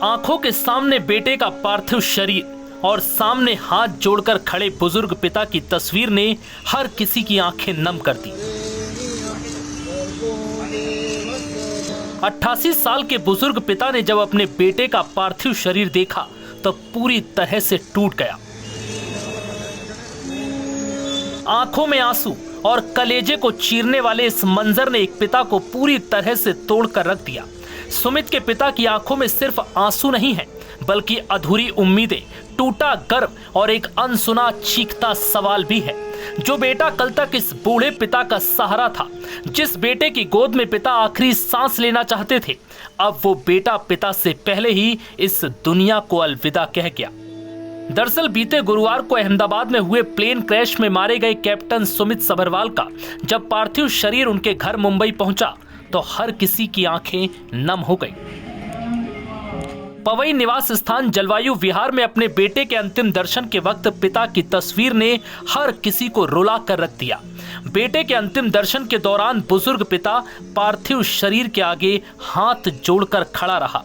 आंखों के सामने बेटे का पार्थिव शरीर और सामने हाथ जोड़कर खड़े बुजुर्ग पिता की तस्वीर ने हर किसी की आंखें नम कर दी। 88 साल के बुजुर्ग पिता ने जब अपने बेटे का पार्थिव शरीर देखा तो पूरी तरह से टूट गया। आंखों में आंसू और कलेजे को चीरने वाले इस मंजर ने एक पिता को पूरी तरह से तोड़कर रख दिया। सुमित के पिता की आंखों में सिर्फ आंसू नहीं है, बल्कि अधूरी उम्मीदें, टूटा गर्व और एक अनसुना चीखता सवाल भी है। जो बेटा कल तक इस बूढ़े पिता का सहारा था, जिस बेटे की गोद में पिता आखिरी सांस लेना चाहते थे, अब वो बेटा पिता से पहले ही इस दुनिया को अलविदा कह गया। दरअसल बीते गुरुवार को अहमदाबाद में हुए प्लेन क्रैश में मारे गए कैप्टन सुमित सभरवाल का जब पार्थिव शरीर उनके घर मुंबई पहुंचा तो हर किसी की आंखें नम हो गई। पवई निवास स्थान जलवायु विहार में अपने बेटे के अंतिम दर्शन के वक्त पिता की तस्वीर ने हर किसी को रुला कर रख दिया। बेटे के अंतिम दर्शन के दौरान बुजुर्ग पिता पार्थिव शरीर के आगे हाथ जोड़कर खड़ा रहा।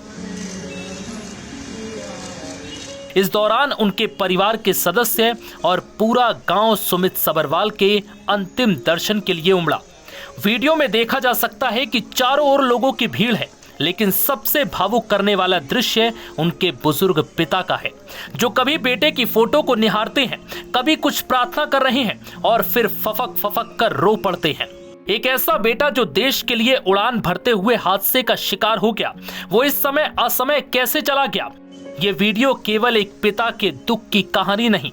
इस दौरान उनके परिवार के सदस्य और पूरा गांव सुमित सभरवाल के अंतिम दर्शन के लिए उमड़ा। वीडियो में देखा जा सकता है कि चारों ओर लोगों की भीड़ है, लेकिन सबसे भावुक करने वाला दृश्य उनके बुजुर्ग पिता का है, जो कभी बेटे की फोटो को निहारते हैं, कभी कुछ प्रार्थना कर रहे हैं और फिर फफक फफक कर रो पड़ते हैं। एक ऐसा बेटा जो देश के लिए उड़ान भरते हुए हादसे का शिकार हो गया, वो इस समय असमय कैसे चला गया। ये वीडियो केवल एक पिता के दुख की कहानी नहीं,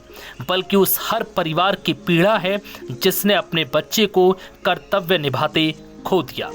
बल्कि उस हर परिवार की पीड़ा है जिसने अपने बच्चे को कर्तव्य निभाते खो दिया।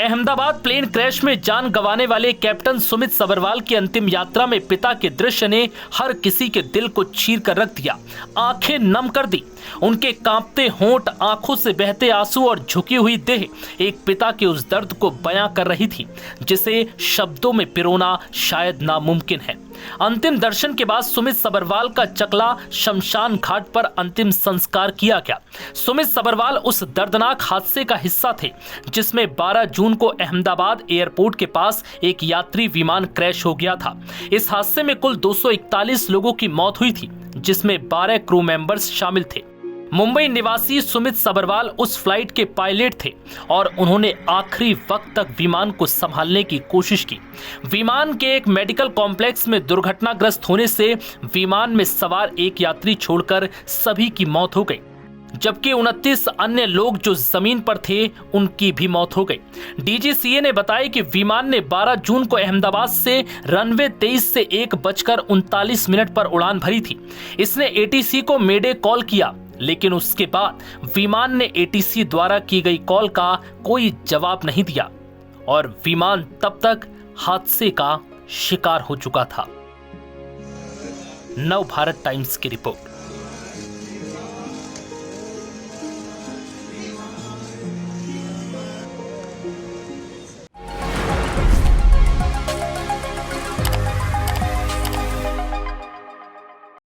अहमदाबाद प्लेन क्रैश में जान गंवाने वाले कैप्टन सुमित सभरवाल की अंतिम यात्रा में पिता के दृश्य ने हर किसी के दिल को चीर कर रख दिया, आंखें नम कर दी। उनके कांपते होंठ, आंखों से बहते आंसू और झुकी हुई देह एक पिता के उस दर्द को बयां कर रही थी जिसे शब्दों में पिरोना शायद नामुमकिन है। अंतिम दर्शन के बाद सुमित सभरवाल का चकला शमशान घाट पर अंतिम संस्कार किया गया। सुमित सभरवाल उस दर्दनाक हादसे का हिस्सा थे जिसमें 12 जून को अहमदाबाद एयरपोर्ट के पास एक यात्री विमान क्रैश हो गया था। इस हादसे में कुल 241 लोगों की मौत हुई थी, जिसमें 12 क्रू मेंबर्स शामिल थे। मुंबई निवासी सुमित सभरवाल उस फ्लाइट के पायलट थे और उन्होंने आखिरी वक्त तक विमान को संभालने की कोशिश की। विमान के एक मेडिकल कॉम्प्लेक्स में दुर्घटनाग्रस्त होने से विमान में सवार एक यात्री छोड़कर सभी की मौत हो गई, जबकि 29 अन्य लोग जो जमीन पर थे उनकी भी मौत हो गई। डीजीसीए ने बताया कि विमान ने 12 जून को अहमदाबाद से रनवे 23 से 1:39 पर उड़ान भरी थी। इसने एटीसी को मेडे कॉल किया, लेकिन उसके बाद विमान ने एटीसी द्वारा की गई कॉल का कोई जवाब नहीं दिया और विमान तब तक हादसे का शिकार हो चुका था। नव भारत टाइम्स की रिपोर्ट।